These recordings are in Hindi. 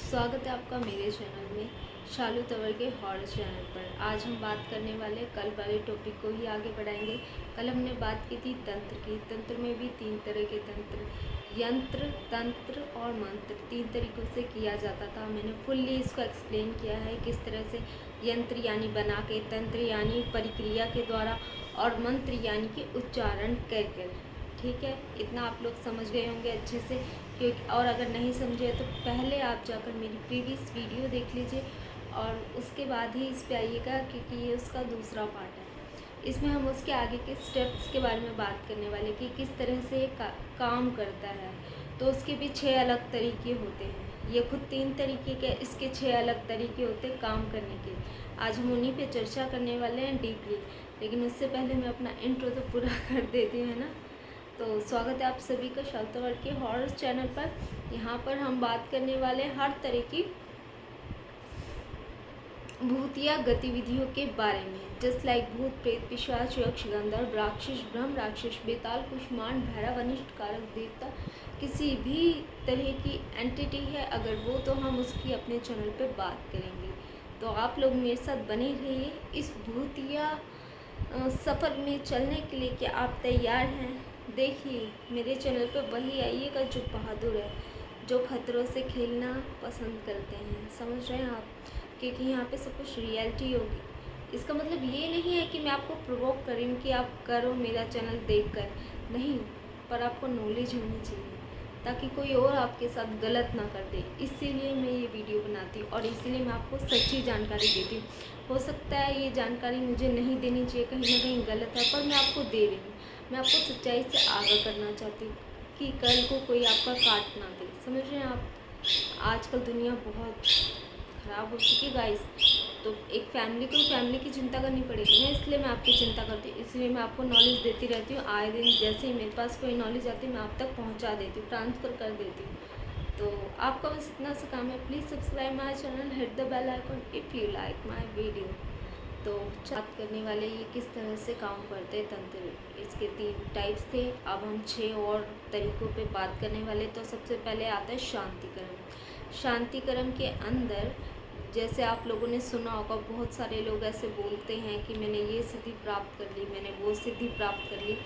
स्वागत है आपका मेरे चैनल में शालू तंवर के हॉरर चैनल पर। आज हम बात करने वाले कल वाले टॉपिक को ही आगे बढ़ाएंगे। कल हमने बात की थी तंत्र की। तंत्र में भी तीन तरह के तंत्र, यंत्र, तंत्र और मंत्र, तीन तरीक़ों से किया जाता था। मैंने फुल्ली इसको एक्सप्लेन किया है किस तरह से यंत्र यानी बना के, तंत्र यानी प्रक्रिया के द्वारा और मंत्र यानी कि उच्चारण कर। ठीक है, इतना आप लोग समझ गए होंगे अच्छे से। क्योंकि और अगर नहीं समझे तो पहले आप जाकर मेरी प्रीवियस वीडियो देख लीजिए और उसके बाद ही इस पे आइएगा, क्योंकि ये उसका दूसरा पार्ट है। इसमें हम उसके आगे के स्टेप्स के बारे में बात करने वाले कि किस तरह से ये काम करता है। तो उसके भी 6 अलग तरीके होते हैं। ये खुद 3 तरीके के, इसके 6 अलग तरीके होते हैं काम करने के। आज हम उन्हीं पे चर्चा करने वाले हैं डीपली। लेकिन उससे पहले मैं अपना इंट्रो तो पूरा कर देती हूँ, है ना। तो स्वागत है आप सभी का शालू तंवर के हॉरर चैनल पर। यहाँ पर हम बात करने वाले हर तरह की भूतिया गतिविधियों के बारे में, जस्ट लाइक भूत, प्रेत, पिशाच, यक्ष, गंधर्व, राक्षस, ब्रह्म राक्षस, बेताल, कुष्मांड, भैरव, अनिष्ट कारक देवता, किसी भी तरह की एंटिटी है अगर वो, तो हम उसकी अपने चैनल पे बात करेंगे। तो आप लोग मेरे साथ बने रहिए इस भूतिया सफ़र में चलने के लिए। क्या आप तैयार हैं? देखिए, मेरे चैनल पर वही आइएगा जो बहादुर है, जो खतरों से खेलना पसंद करते हैं। समझ रहे हैं आप? क्योंकि यहाँ पे सब कुछ रियलिटी होगी। इसका मतलब ये नहीं है कि मैं आपको प्रोवोक करूँ कि आप करो मेरा चैनल देखकर, नहीं, पर आपको नॉलेज होनी चाहिए ताकि कोई और आपके साथ गलत ना कर दे। इसीलिए मैं ये वीडियो बनाती हूँ और इसीलिए मैं आपको सच्ची जानकारी देती हूँ। हो सकता है ये जानकारी मुझे नहीं देनी चाहिए, कहीं ना कहीं गलत है, पर मैं आपको दे रही हूँ। मैं आपको सच्चाई से आगाह करना चाहती हूँ कि कल को कोई आपका काट ना दे। समझ रहे हैं आप? आजकल दुनिया बहुत ख़राब हो चुकी है गाइस। तो एक फैमिली की चिंता करनी पड़ेगी ना, इसलिए मैं आपकी चिंता करती हूँ। इसलिए मैं आपको नॉलेज देती रहती हूँ आए दिन। जैसे ही मेरे पास कोई नॉलेज आती है मैं आप तक पहुँचा देती हूँ, ट्रांसफ़र कर देती हूँ। तो आपका बस इतना सा काम है, please subscribe my channel, hit the bell icon if you like my video. तो बात करने वाले ये किस तरह से काम करते हैं तंत्र। इसके 3 टाइप्स थे, अब हम 6 और तरीक़ों पे बात करने वाले। तो सबसे पहले आता है शांतिकरण। शांतिकरण के अंदर, जैसे आप लोगों ने सुना होगा, बहुत सारे लोग ऐसे बोलते हैं कि मैंने ये सिद्धि प्राप्त कर ली, मैंने वो सिद्धि प्राप्त कर ली।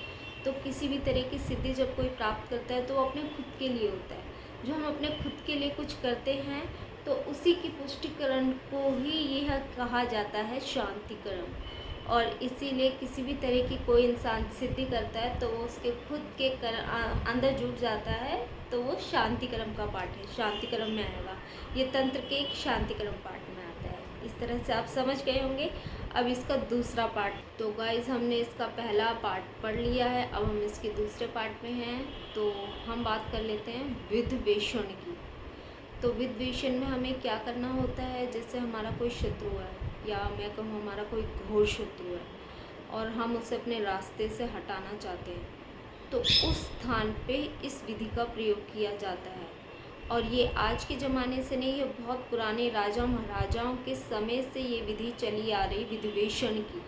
तो किसी भी तरह की सिद्धि जब कोई प्राप्त करता है तो वो अपने खुद के लिए होता है। जो हम अपने खुद के लिए कुछ करते हैं तो उसी की पुष्टिकरण को ही यह कहा जाता है शांतिकरण। और इसीलिए किसी भी तरह की कोई इंसान सिद्धि करता है तो वो उसके खुद के अंदर जुट जाता है, तो वो शांतिकरण का पार्ट है, शांतिकरण में आएगा। ये तंत्र के एक शांतिकरण पार्ट में आता है। इस तरह से आप समझ गए होंगे। अब इसका दूसरा पार्ट, तो गाइस हमने इसका पहला पार्ट पढ़ लिया है, अब हम इसके दूसरे पार्ट में हैं। तो हम बात कर लेते हैं विद्वेषण की। तो विद्वेषण में हमें क्या करना होता है, जैसे हमारा कोई शत्रु है, या मैं कहूँ हमारा कोई घोर शत्रु है और हम उसे अपने रास्ते से हटाना चाहते हैं, तो उस स्थान पे इस विधि का प्रयोग किया जाता है। और ये आज के ज़माने से नहीं, ये बहुत पुराने राजा महाराजाओं के समय से ये विधि चली आ रही, विद्वेषण की।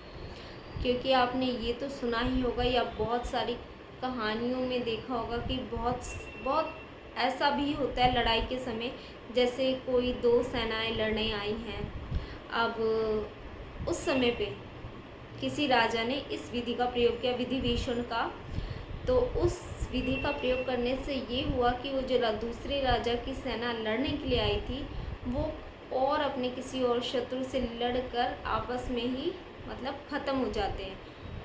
क्योंकि आपने ये तो सुना ही होगा या बहुत सारी कहानियों में देखा होगा कि बहुत बहुत ऐसा भी होता है लड़ाई के समय, जैसे कोई 2 सेनाएं लड़ने आई हैं। अब उस समय पे किसी राजा ने इस विधि का प्रयोग किया, विधिभीषण का। तो उस विधि का प्रयोग करने से ये हुआ कि वो जो दूसरे राजा की सेना लड़ने के लिए आई थी, वो और अपने किसी और शत्रु से लड़कर आपस में ही मतलब ख़त्म हो जाते हैं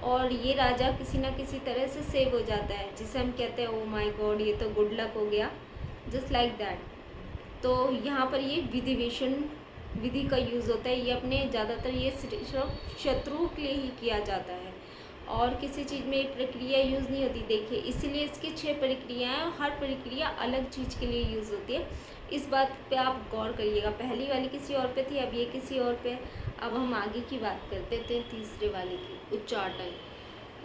और ये राजा किसी ना किसी तरह से सेव हो जाता है, जिसे हम कहते हैं ओ माय गॉड, ये तो गुड लक हो गया, जस्ट लाइक दैट। तो यहाँ पर ये विधिभीषण विधि का यूज़ होता है। ये अपने ज़्यादातर ये सिर्फ शत्रुओं के लिए ही किया जाता है और किसी चीज़ में ये प्रक्रिया यूज़ नहीं होती। देखिए, इसीलिए इसकी 6 प्रक्रियाएँ हैं, हर प्रक्रिया अलग चीज़ के लिए यूज़ होती है। इस बात पे आप गौर करिएगा। पहली वाली किसी और पे थी, अब ये किसी और पे। अब हम आगे की बात करते थे तीसरे वाले की, उच्चाटन।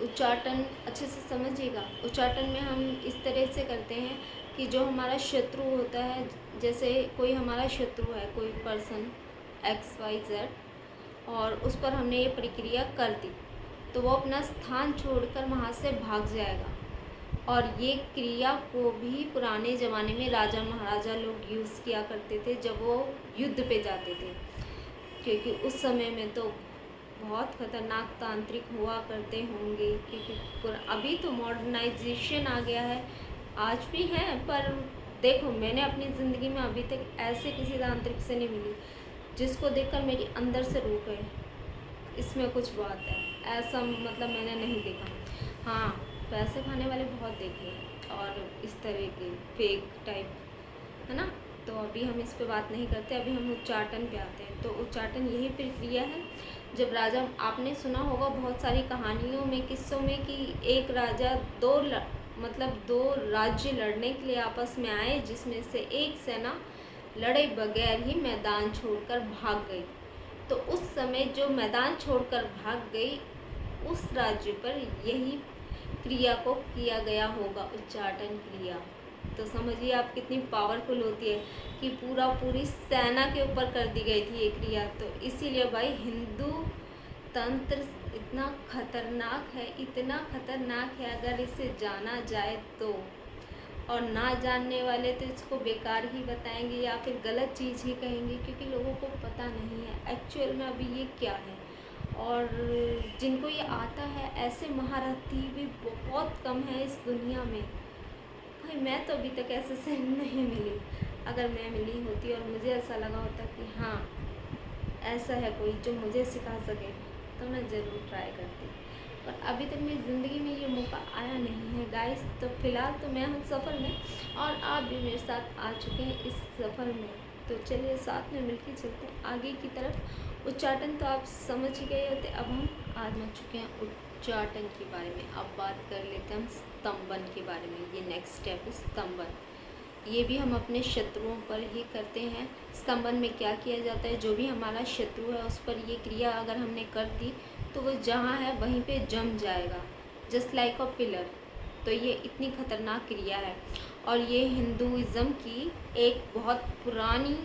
उच्चाटन अच्छे से समझिएगा। उच्चाटन में हम इस तरह से करते हैं कि जो हमारा शत्रु होता है, जैसे कोई हमारा शत्रु है, कोई पर्सन XYZ, और उस पर हमने ये प्रक्रिया कर दी, तो वो अपना स्थान छोड़कर वहाँ से भाग जाएगा। और ये क्रिया को भी पुराने ज़माने में राजा महाराजा लोग यूज़ किया करते थे जब वो युद्ध पे जाते थे, क्योंकि उस समय में तो बहुत खतरनाक तांत्रिक हुआ करते होंगे, क्योंकि अभी तो मॉडर्नाइजेशन आ गया है, आज भी है, पर देखो मैंने अपनी ज़िंदगी में अभी तक ऐसे किसी तांत्रिक से नहीं मिली जिसको देखकर मेरी अंदर से रूह गए इसमें कुछ बात है, ऐसा मतलब मैंने नहीं देखा। हाँ, पैसे खाने वाले बहुत देखे और इस तरह के फेक टाइप, है ना। तो अभी हम इस पे बात नहीं करते, अभी हम उच्चाटन पे आते हैं। तो उच्चाटन यही प्रक्रिया है जब राजा, आपने सुना होगा बहुत सारी कहानियों में, किस्सों में कि एक राजा दो राज्य लड़ने के लिए आपस में आए, जिसमें से एक सेना लड़े बगैर ही मैदान छोड़कर भाग गई। तो उस समय जो मैदान छोड़कर भाग गई उस राज्य पर यही क्रिया को किया गया होगा, उच्चाटन क्रिया। तो समझिए आप कितनी पावरफुल होती है कि पूरी सेना के ऊपर कर दी गई थी ये क्रिया। तो इसीलिए भाई हिंदू तंत्र इतना खतरनाक है, इतना खतरनाक है, अगर इसे जाना जाए तो। और ना जानने वाले तो इसको बेकार ही बताएंगे या फिर गलत चीज़ ही कहेंगे, क्योंकि लोगों को पता नहीं है एक्चुअल में अभी ये क्या है। और जिनको ये आता है ऐसे महारथी भी बहुत कम है इस दुनिया में। भाई मैं तो अभी तक ऐसे से नहीं मिली, अगर मैं मिली होती और मुझे ऐसा लगा होता कि हाँ ऐसा है कोई जो मुझे सिखा सके तो मैं ज़रूर ट्राई करती, पर अभी तक मेरी ज़िंदगी में ये मौका आया नहीं है गाइस। तो फ़िलहाल तो मैं हूँ सफ़र में और आप भी मेरे साथ आ चुके हैं इस सफ़र में। तो चलिए साथ में मिलकर चलते हैं आगे की तरफ। उच्चाटन तो आप समझ ही गए होते, अब हम आजमा चुके हैं उच्चाटन के बारे में। अब बात कर लेते हैं हम स्तंभन के बारे में। ये नेक्स्ट स्टेप है स्तंभन। ये भी हम अपने शत्रुओं पर ही करते हैं। स्तंभन में क्या किया जाता है, जो भी हमारा शत्रु है उस पर ये क्रिया अगर हमने कर दी तो वो जहाँ है वहीं पे जम जाएगा, जस्ट लाइक अ पिलर। तो ये इतनी खतरनाक क्रिया है और ये हिंदुज़म की एक बहुत पुरानी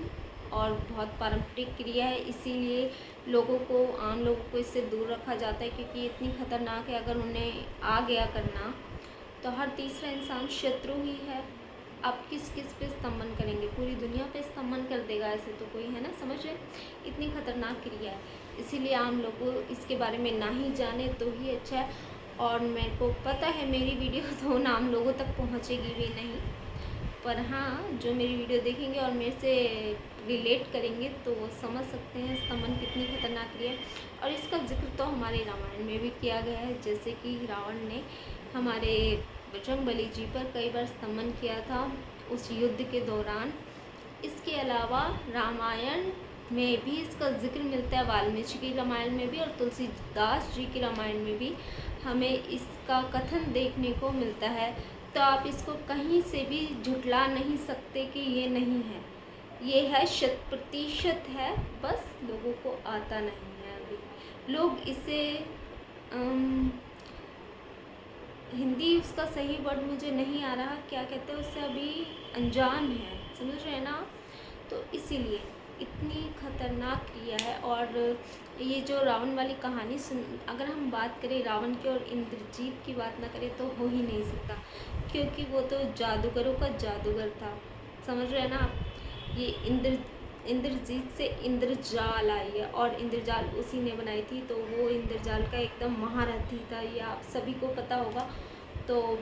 और बहुत पारंपरिक क्रिया है, इसीलिए आम लोगों को इससे दूर रखा जाता है, क्योंकि ये इतनी खतरनाक है। अगर उन्हें आ गया करना तो हर तीसरा इंसान शत्रु ही है। आप किस किस पे स्तंभन करेंगे, पूरी दुनिया पे स्तंभन कर देगा ऐसे तो कोई, है ना। समझ रहे, इतनी खतरनाक क्रिया है, इसीलिए आम लोगों इसके बारे में ना ही जाने तो ही अच्छा है। और मेरे को पता है मेरी वीडियो तो उन आम लोगों तक पहुंचेगी भी नहीं, पर हाँ जो मेरी वीडियो देखेंगे और मेरे से रिलेट करेंगे तो वो समझ सकते हैं स्तंभन कितनी खतरनाक क्रिया है। और इसका जिक्र तो हमारे रामायण में भी किया गया है, जैसे कि रावण ने हमारे बजरंगबली जी पर कई बार स्तंभन किया था उस युद्ध के दौरान। इसके अलावा रामायण में भी इसका जिक्र मिलता है, वाल्मीकि की रामायण में भी और तुलसीदास जी की रामायण में भी हमें इसका कथन देखने को मिलता है। तो आप इसको कहीं से भी झुठला नहीं सकते कि ये नहीं है, ये है 100% है, बस लोगों को आता नहीं है। अभी लोग इसे हिंदी उसका सही वर्ड मुझे नहीं आ रहा, क्या कहते हैं उससे, अभी अनजान है, समझ रहे हैं ना। तो इसीलिए इतनी खतरनाक क्रिया है। और ये जो रावण वाली कहानी अगर हम बात करें रावण की और इंद्रजीत की बात ना करें तो हो ही नहीं सकता, क्योंकि वो तो जादूगरों का जादूगर था, समझ रहे हैं ना आप। ये इंद्रजीत से इंद्रजाल आई है और इंद्रजाल उसी ने बनाई थी, तो वो इंद्रजाल का एकदम महारथी था, ये आप सभी को पता होगा। तो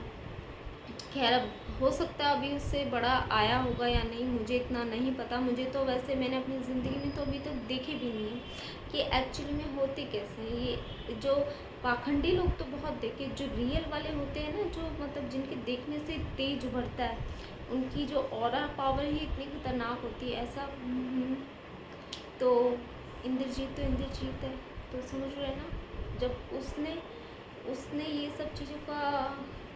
खैर अब हो सकता है अभी उससे बड़ा आया होगा या नहीं, मुझे इतना नहीं पता। मुझे तो वैसे मैंने अपनी ज़िंदगी में तो अभी तक देखे भी नहीं है कि एक्चुअली में होते कैसे हैं। ये जो पाखंडी लोग तो बहुत देखे, जो रियल वाले होते हैं ना, जो मतलब जिनके देखने से तेज उभरता है, उनकी जो ऑरा पावर ही इतनी खतरनाक होती है ऐसा। तो इंद्रजीत तो इंद्रजीत है, तो समझ रहे हैं ना। जब उसने ये सब चीज़ों का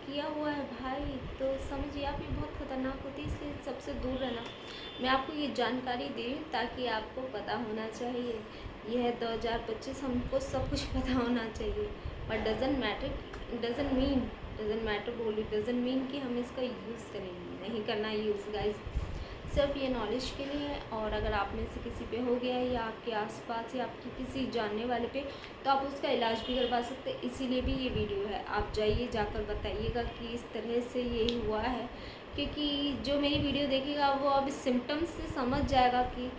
किया हुआ है भाई, तो समझिए आप, ये बहुत ख़तरनाक होती है, इसलिए सबसे दूर रहना। मैं आपको ये जानकारी दे रही हूँ ताकि आपको पता होना चाहिए। यह है 2025, हमको सब कुछ पता होना चाहिए, बट डजेंट मैटर बोली, डजेंट मीन कि हम इसका यूज़ करेंगे, नहीं करना यूज़ गाइस। सिर्फ ये नॉलेज के लिए है। और अगर आप में से किसी पे हो गया है या आपके आसपास या आपकी किसी जानने वाले पे, तो आप उसका इलाज भी करवा सकते हैं। इसीलिए भी ये वीडियो है। आप जाइए, जाकर बताइएगा कि इस तरह से ये हुआ है, क्योंकि जो मेरी वीडियो देखेगा वो अब सिम्टम्स से समझ जाएगा कि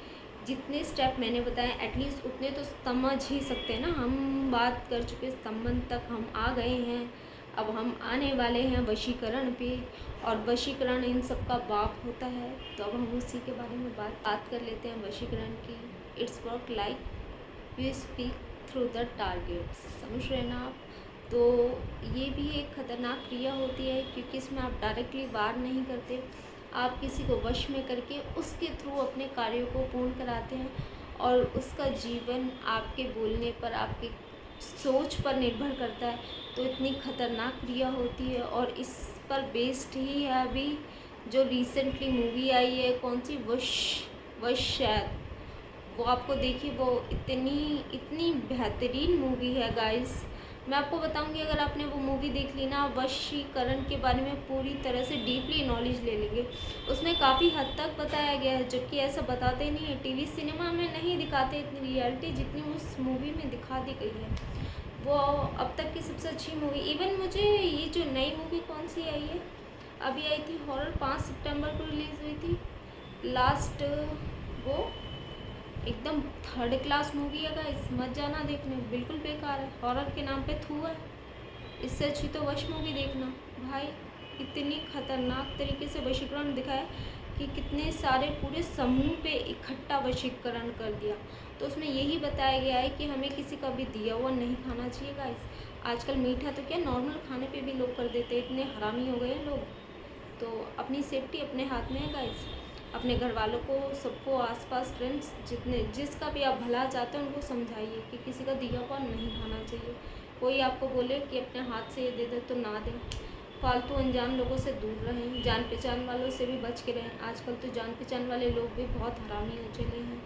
जितने स्टेप मैंने बताए एटलीस्ट उतने तो समझ ही सकते हैं ना। हम बात कर चुके संबंध तक हम आ गए हैं, अब हम आने वाले हैं वशीकरण पे। और वशीकरण इन सब का बाप होता है, तो अब हम उसी के बारे में बात कर लेते हैं वशीकरण की। It's work like you speak through the target, समझ रहे ना आप। तो ये भी एक खतरनाक क्रिया होती है, क्योंकि इसमें आप डायरेक्टली वार नहीं करते, आप किसी को वश में करके उसके थ्रू अपने कार्यों को पूर्ण कराते हैं। और उसका जीवन आपके बोलने पर, आपके सोच पर निर्भर करता है। तो इतनी खतरनाक क्रिया होती है, और इस पर बेस्ड ही है अभी जो रिसेंटली मूवी आई है, कौन सी, वश शायद, वो आपको देखिए। वो इतनी बेहतरीन मूवी है गाइस। मैं आपको बताऊंगी, अगर आपने वो मूवी देख ली ना, वशीकरण के बारे में पूरी तरह से डीपली नॉलेज ले लेंगे। उसमें काफ़ी हद तक बताया गया है, जबकि ऐसा बताते ही नहीं है। टीवी सिनेमा में नहीं दिखाते इतनी रियलिटी जितनी उस मूवी में दिखा दी गई है। वो अब तक की सबसे अच्छी मूवी। इवन मुझे ये जो नई मूवी कौन सी आई है, अभी आई थी हॉरर, 5 सितंबर को रिलीज़ हुई थी लास्ट, वो एकदम थर्ड क्लास मूवी है गाइस, मत जाना देखने, बिल्कुल बेकार है, हॉरर के नाम पे थू है। इससे अच्छी तो वश मूवी देखना भाई। इतनी खतरनाक तरीके से वशीकरण दिखाया कि कितने सारे पूरे समूह पे इकट्ठा वशीकरण कर दिया। तो उसमें यही बताया गया है कि हमें किसी का भी दिया हुआ नहीं खाना चाहिए गाइस। आजकल मीठा तो क्या, नॉर्मल खाने पे भी लोग कर देते हैं, इतने हरामी हो गए हैं लोग। तो अपनी सेफ्टी अपने हाथ में है गाइस। अपने घर वालों को, सबको, आसपास फ्रेंड्स, जिसका भी आप भला चाहते हैं उनको समझाइए कि किसी का दिया हुआ नहीं खाना चाहिए। कोई आपको बोले कि अपने हाथ से ये दे दे, तो ना दें। फालतू अनजान लोगों से दूर रहें, जान पहचान वालों से भी बच के रहें। आजकल तो जान पहचान वाले लोग भी बहुत हरामी हो चले हैं।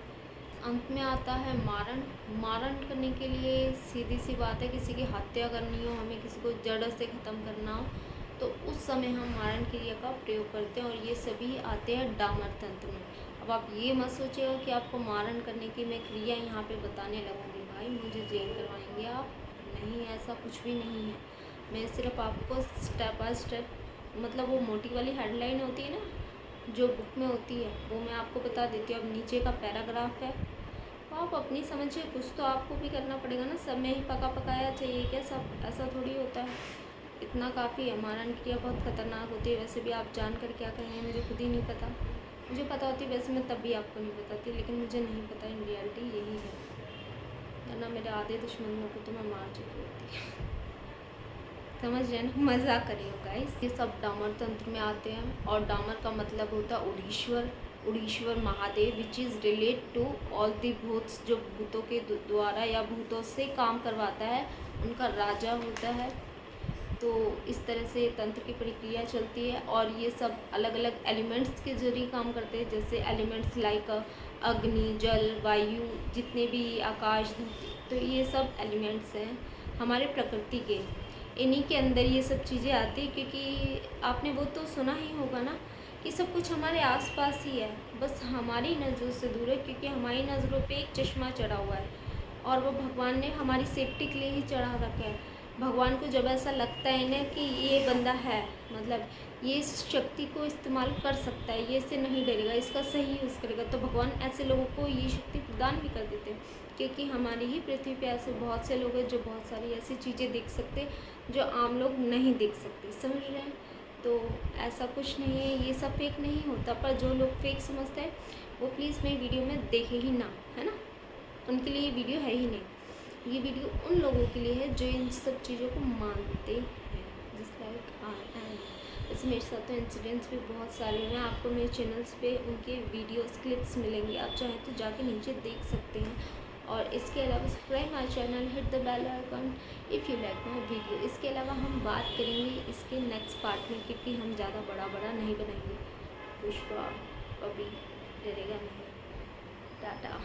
अंत में आता है मारण। मारण करने के लिए सीधी सी बात है, किसी की हत्या करनी हो, हमें किसी को जड़ से ख़त्म करना हो, तो उस समय हम मारण क्रिया का प्रयोग करते हैं। और ये सभी आते हैं डामर तंत्र में। अब आप ये मत सोचिएगा कि आपको मारण करने की मैं क्रिया यहाँ पे बताने लगूँगी, भाई मुझे जेल करवाएंगे आप, नहीं, ऐसा कुछ भी नहीं है। मैं सिर्फ आपको स्टेप बाय स्टेप, मतलब वो मोटी वाली हेडलाइन होती है ना जो बुक में होती है, वो मैं आपको बता देती हूँ। अब नीचे का पैराग्राफ है, तो आप अपनी समझिए, कुछ तो आपको भी करना पड़ेगा ना। सब में ही पका पकाया चाहिए क्या, सब ऐसा थोड़ी होता है। इतना काफ़ी है। मारण क्रिया बहुत खतरनाक होती है। वैसे भी आप जानकर क्या करेंगे मुझे खुद ही नहीं पता। मुझे पता होती वैसे मैं तब भी आपको नहीं बताती, लेकिन मुझे नहीं पता, इन रियलिटी यही है। वरना मेरे आधे दुश्मनों को तो मैं मार चुकी होती। समझ रहे ना, मजाक करिए गाइस। ये सब डामर तंत्र में आते हैं, और डामर का मतलब होता है Udishwar, Udishwar Mahadev, which is relate to all the भूत्स, जो भूतों के द्वारा या भूतों से काम करवाता है, उनका राजा होता है। तो इस तरह से तंत्र की प्रक्रिया चलती है, और ये सब अलग अलग एलिमेंट्स के जरिए काम करते हैं। जैसे एलिमेंट्स लाइक अग्नि, जल, वायु, जितने भी आकाश, तो ये सब एलिमेंट्स हैं हमारे प्रकृति के। इन्हीं के अंदर ये सब चीज़ें आती हैं, क्योंकि आपने वो तो सुना ही होगा ना कि सब कुछ हमारे आसपास ही है, बस हमारी नज़रों से दूर है, क्योंकि हमारी नज़रों पे एक चश्मा चढ़ा हुआ है, और वो भगवान ने हमारी सेफ्टी के लिए ही चढ़ा रखा है। भगवान को जब ऐसा लगता है ना कि ये बंदा है, मतलब ये इस शक्ति को इस्तेमाल कर सकता है, ये इससे नहीं डरेगा, इसका सही यूज़ करेगा, तो भगवान ऐसे लोगों को ये शक्ति प्रदान भी कर देते हैं। क्योंकि हमारी ही पृथ्वी पे ऐसे बहुत से लोग हैं जो बहुत सारी ऐसी चीज़ें देख सकते जो आम लोग नहीं देख सकते, समझ रहे हैं। तो ऐसा कुछ नहीं है, ये सब फेक नहीं होता। पर जो लोग फेक समझते हैं वो प्लीज़ मेरी वीडियो में देखे ही ना, है ना, उनके लिए ये वीडियो है ही नहीं। ये वीडियो उन लोगों के लिए है जो इन सब चीज़ों को मानते हैं, जिस लाइक आई एम। वैसे मेरे साथ तो इंसिडेंट्स भी बहुत सारे हैं, आपको मेरे चैनल्स पे उनके वीडियोस क्लिप्स मिलेंगे, आप चाहें तो जाके नीचे देख सकते हैं। और इसके अलावा subscribe my channel, hit the bell icon if you like my video. इसके अलावा हम बात करेंगे इसके नेक्स्ट पार्ट में, क्योंकि हम ज़्यादा बड़ा नहीं बनाएंगे। पुष्पा कभी डरेगा नहीं। टाटा।